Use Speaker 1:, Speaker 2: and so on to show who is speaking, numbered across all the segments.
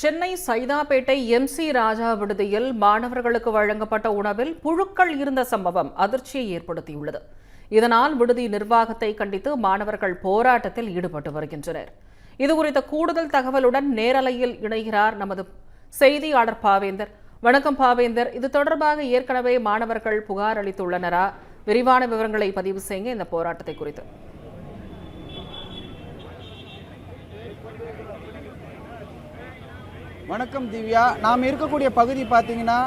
Speaker 1: Chennai Saidapet MC. ராஜா விடுதியில் மாணவர்களுக்கு வழங்கப்பட்ட உணவில் புழுக்கள் இருந்த சம்பவம் அதிர்ச்சியை ஏற்படுத்தியுள்ளது. இதனால் விடுதி நிர்வாகத்தை கண்டித்து மாணவர்கள் போராட்டத்தில் ஈடுபட்டு வருகின்றனர். இதுகுறித்த கூடுதல் தகவலுடன் நேரலையில் இணைகிறார் நமது செய்தியாளர் பாவேந்தர். வணக்கம் பாவேந்தர், இது தொடர்பாக ஏற்கனவே மாணவர்கள் புகார் அளித்துள்ளனரா? விரிவான விவரங்களை பதிவு செய்யுங்க இந்த போராட்டத்தை குறித்து.
Speaker 2: வணக்கம் திவ்யா. நாம் இருக்கக்கூடிய பகுதி பார்த்தீங்கன்னா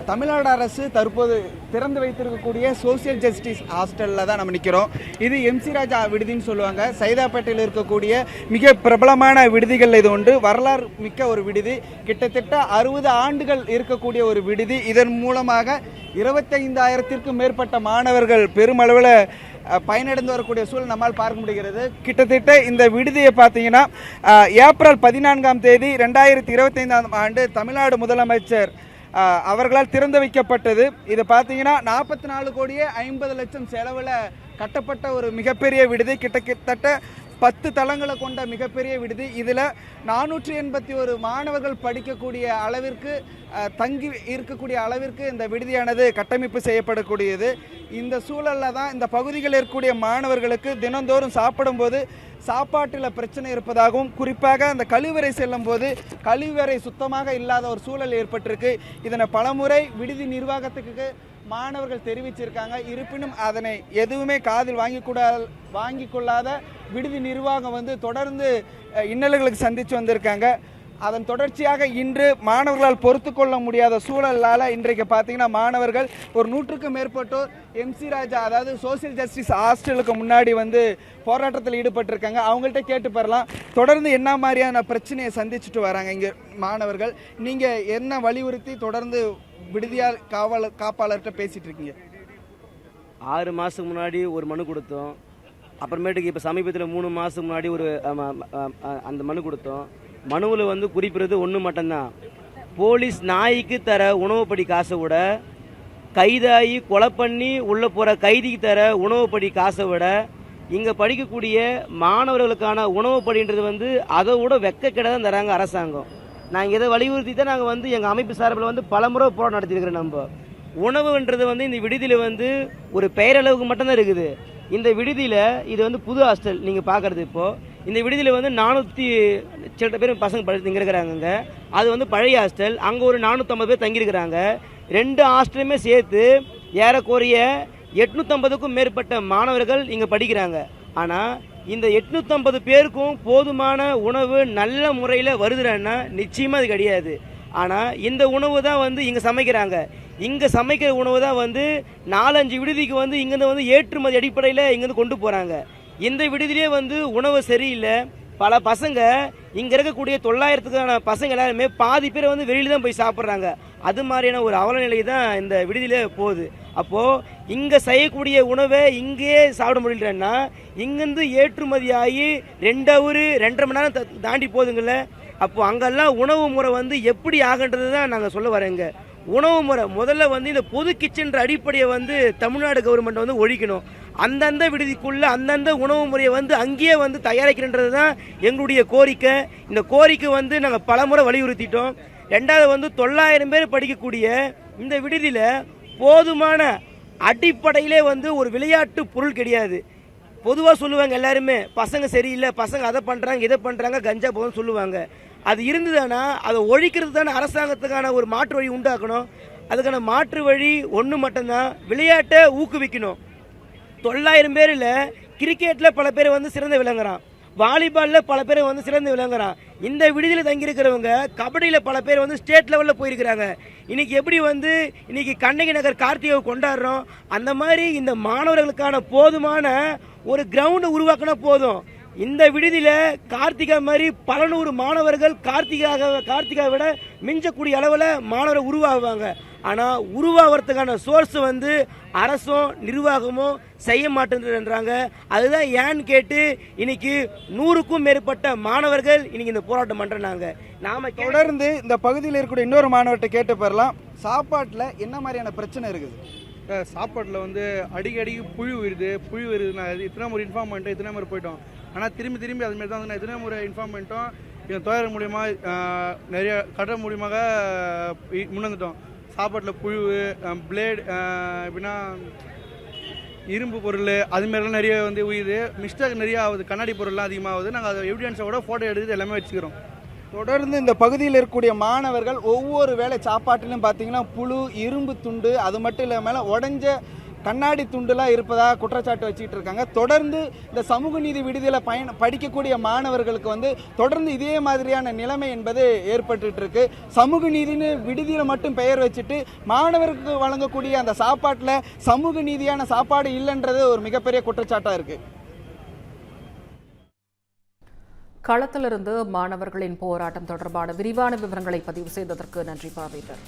Speaker 2: தமிழ்நாடு அரசு தற்போது திறந்து வைத்திருக்கக்கூடிய சோசியல் ஜஸ்டிஸ் ஹாஸ்டலில் தான் நம்ம நிற்கிறோம். இது எம்.சி. ராஜா விடுதின்னு சொல்லுவாங்க. சைதாப்பேட்டையில் இருக்கக்கூடிய மிக பிரபலமான விடுதிகளில் இது ஒன்று. வரலாறு மிக்க ஒரு விடுதி. கிட்டத்தட்ட 60 ஆண்டுகள் இருக்கக்கூடிய ஒரு விடுதி. இதன் மூலமாக 25,000த்திற்கும் மேற்பட்ட மாணவர்கள் பெருமளவில் பயனடைந்து வரக்கூடிய சூழல் நம்மால் பார்க்க முடிகிறது. கிட்டத்தட்ட இந்த விடுதியை பார்த்தீங்கன்னா ஏப்ரல் 14ஆம் தேதி 2025ஆம் ஆண்டு தமிழ்நாடு முதலமைச்சர் அவர்களால் திறந்து வைக்கப்பட்டது. இது பார்த்தீங்கன்னா 44 கோடியே 50 லட்சம் செலவில் கட்டப்பட்ட ஒரு மிகப்பெரிய விடுதி. கிட்டத்தட்ட 10 தளங்களை கொண்ட மிகப்பெரிய விடுதி. இதில் 481 மாணவர்கள் படிக்கக்கூடிய அளவிற்கு தங்கி இருக்கக்கூடிய அளவிற்கு இந்த விடுதியானது கட்டமைப்பு செய்யப்படக்கூடியது. இந்த சூழலில் தான் இந்த பகுதிகளில் இருக்கக்கூடிய மாணவர்களுக்கு தினந்தோறும் சாப்பிடும்போது சாப்பாட்டில் பிரச்சனை இருப்பதாகவும், குறிப்பாக அந்த கழிவறை செல்லும் போது கழிவறை சுத்தமாக இல்லாத ஒரு சூழல் ஏற்பட்டிருக்கு. இதனை பலமுறை விடுதி நிர்வாகத்துக்கு மாணவர்கள் தெரிவிச்சிருக்காங்க. இருப்பினும் அதனை எதுவுமே காதில் வாங்கி கொள்ளாத விடுதி நிர்வாகம் தொடர்ந்து இன்னல்களுக்கு சந்தித்து வந்திருக்காங்க. அதன் தொடர்ச்சியாக இன்று மாணவர்களால் பொறுத்து கொள்ள முடியாத சூழலால் இன்றைக்கு பார்த்தீங்கன்னா மாணவர்கள் ஒரு 100க்கும் மேற்பட்டோர் எம்.சி. ராஜா அதாவது சோசியல் ஜஸ்டிஸ் ஹாஸ்டலுக்கு முன்னாடி போராட்டத்தில் ஈடுபட்டிருக்காங்க. அவங்கள்ட்ட கேட்டு பெறலாம், தொடர்ந்து என்ன மாதிரியான பிரச்சனையை சந்திச்சுட்டு வராங்க இங்கே மாணவர்கள். நீங்கள் என்ன வலியுறுத்தி தொடர்ந்து விடுதியால் காப்பாளர்கிட்ட பேசிட்டு இருக்கீங்க?
Speaker 3: 6 மாதத்துக்கு முன்னாடி ஒரு மனு கொடுத்தோம். அப்புறமேட்டுக்கு இப்போ சமீபத்தில் 3 மாதத்துக்கு முன்னாடி ஒரு அந்த மனு கொடுத்தோம். மனுவில் குறிப்பிடுறது ஒன்று மட்டும்தான். போலீஸ் நாய்க்கு தர உணவுப்படி காசை விட கைதாகி கொலை பண்ணி உள்ளே போகிற கைதிக்கு தர உணவுப்படி காசை விட இங்கே படிக்கக்கூடிய மாணவர்களுக்கான உணவுப்படின்றது அதை விட வெக்கக்கெட தான் தராங்க அரசாங்கம். நாங்கள் இதை வலியுறுத்தி தான் நாங்கள் எங்கள் அமைப்பு சார்பில் பலமுறை போராட்டம் நடத்திருக்கிறோம். நம்ம உணவுன்றது இந்த விடுதியில் ஒரு பெயரளவுக்கு மட்டும்தான் இருக்குது. இந்த விடுதியில் இது புது ஹாஸ்டல் நீங்கள் பார்க்குறது. இப்போது இந்த விடுதியில் 400 சில பேர் பசங்க தங்கியிருக்கிறாங்க. அது பழைய ஹாஸ்டல். அங்கே ஒரு 450 பேர் தங்கியிருக்கிறாங்க. 2 ஹாஸ்டலுமே சேர்த்து ஏறக்குறைய 850க்கும் மேற்பட்ட மாணவர்கள் இங்கே படிக்கிறாங்க. ஆனால் இந்த 850 பேருக்கும் போதுமான உணவு நல்ல முறையில் வருதுன்னா நிச்சயமாக அது கிடையாது. ஆனால் இந்த உணவு தான் இங்கே சமைக்கிறாங்க. இங்கே சமைக்கிற உணவு தான் 4-5 விடுதிக்கு இங்கேருந்து ஏற்றுமதி அடிப்படையில் இங்கேருந்து கொண்டு போகிறாங்க. இந்த விடுதியிலே உணவு சரியில்லை. பல பசங்க இங்கே இருக்கக்கூடிய 900க்கான பசங்க எல்லாருமே பாதி பேர் வெளியில் தான் போய் சாப்பிட்றாங்க. அது மாதிரியான ஒரு அவலநிலை தான் இந்த விடுதியிலே போகுது. அப்போது இங்கே செய்யக்கூடிய உணவை இங்கேயே சாப்பிட முடியலன்னா இங்கேருந்து ஏற்றுமதி ஆகி 2 ஹவர் 2.5 மணி நேரம் தாண்டி போகுதுங்கள. அப்போது அங்கெல்லாம் உணவு முறை எப்படி ஆகுன்றது தான் நாங்கள் சொல்ல வரேங்க. உணவு முறை முதல்ல இந்த பொது கிச்சன்ற அடிப்படையை தமிழ்நாடு கவர்மெண்ட் ஒழிக்கணும். அந்தந்த விடுதிக்குள்ள அந்தந்த உணவு முறையை அங்கேயே தயாரிக்கிறன்றது தான் எங்களுடைய கோரிக்கை. இந்த கோரிக்கை நாங்கள் பலமுறை வலியுறுத்திட்டோம். 2வது 900 பேர் படிக்கக்கூடிய இந்த விடுதியில் போதுமான அடிப்படையிலே ஒரு விளையாட்டு பொருள் கிடையாது. பொதுவாக சொல்லுவாங்க எல்லாருமே, பசங்க சரியில்லை, பசங்க அதை பண்ணுறாங்க இதை பண்ணுறாங்க கஞ்சா போதும் சொல்லுவாங்க. அது இருந்ததுன்னா அதை ஒழிக்கிறது தானே அரசாங்கத்துக்கான ஒரு மாற்று வழி உண்டாக்கணும். அதுக்கான மாற்று வழி ஒன்று மட்டும்தான், விளையாட்டை ஊக்குவிக்கணும். 900 பேரில் கிரிக்கெட்டில் பல பேர் சிறந்து விளங்குறான், வாலிபாலில் பல பேர் சிறந்து விளங்குறான். இந்த விடுதியில் தங்கியிருக்கிறவங்க கபடியில் பல பேர் ஸ்டேட் லெவலில் போயிருக்கிறாங்க. இன்றைக்கி எப்படி இன்றைக்கி கண்ணகி நகர் கார்த்திகை கொண்டாடுறோம், அந்த மாதிரி இந்த மாணவர்களுக்கான போதுமான ஒரு கிரவுண்டை உருவாக்கினா போதும். இந்த விடுதியில் கார்த்திகா மாதிரி பல 100 மாணவர்கள் கார்த்திகா விட மிஞ்சக்கூடிய அளவில் மாணவர்கள் உருவாகுவாங்க. ஆனால் உருவாகிறதுக்கான சோர்ஸ் அரசும் நிர்வாகமும் செய்ய மாட்டேன்றாங்க. அதுதான் ஏன்னு கேட்டு இன்னைக்கு 100க்கும் மேற்பட்ட மாணவர்கள் இன்னைக்கு இந்த போராட்டம் பண்றாங்க. நாம
Speaker 2: தொடர்ந்து இந்த பகுதியில் இருக்கக்கூடிய இன்னொரு மாணவர்கிட்ட கேட்டு பெறலாம், சாப்பாட்டில் என்ன மாதிரியான பிரச்சனை இருக்குது?
Speaker 4: சாப்பாட்டில் அடிக்கடிக்கு புழு வருதுன்னா இத்தனை முறை இன்ஃபார்ம் பண்ணிட்டோம், இத்தனை முறை போயிட்டோம். ஆனால் திரும்பி அதுமாரி தான் இத்தனை முறை இன்ஃபார்ம் பண்ணிட்டோம். இந்த துவையல் மூலியமா நிறைய கடல் மூலியமாக முன்னேந்துட்டோம். சாப்பாட்டில் புழு, பிளேடு, எப்படின்னா இரும்பு பொருள் அதுமாரிலாம் நிறைய வந்து உயுது. மிஸ்டேக் நிறைய ஆகுது, கண்ணாடி பொருள்லாம் அதிகமாகுது. நாங்கள் அதை எவிடன்ஸோட ஃபோட்டோ எடுத்து எல்லாமே வச்சுக்கிறோம்.
Speaker 2: தொடர்ந்து இந்த பகுதியில் இருக்கக்கூடிய மாணவர்கள் ஒவ்வொரு வேளை சாப்பாட்டிலும் பார்த்தீங்கன்னா புழு, இரும்பு துண்டு, அது மட்டும் இல்லாமல் உடஞ்ச கண்ணாடி துண்டுலாம் இருப்பதாக குற்றச்சாட்டு வச்சுக்கிட்டு இருக்காங்க. தொடர்ந்து இந்த சமூக நீதி விடுதியில் படிக்கக்கூடிய மாணவர்களுக்கு வந்து தொடர்ந்து இதே மாதிரியான நிலைமை என்பது ஏற்பட்டு இருக்கு. சமூக நீதினு விடுதியில் மட்டும் பெயர் வச்சுட்டு மாணவருக்கு வழங்கக்கூடிய அந்த சாப்பாட்டில் சமூக நீதியான சாப்பாடு இல்லைன்றது ஒரு மிகப்பெரிய குற்றச்சாட்டாக இருக்குது.
Speaker 1: களத்திலிருந்து மாணவர்களின் போராட்டம் தொடர்பான விரிவான விவரங்களை பதிவு செய்ததற்கு நன்றி பாவேந்தர்.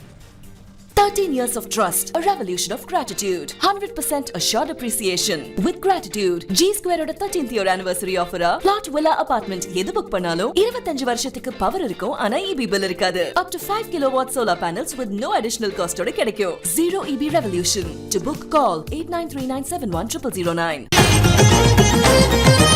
Speaker 5: 13 years of trust, a revolution of gratitude, 100% assured appreciation. With gratitude, G Square oda 13th year anniversary offer plot villa apartment எது புக் பண்ணாலும் 25 வருஷத்துக்கு பவர் இருக்கும், ஆனா EB bill இருக்காது. Up to 5 kilowatt solar panels with no additional cost ஓட கிடைக்கும். Zero EB revolution. To book, call 8939710009.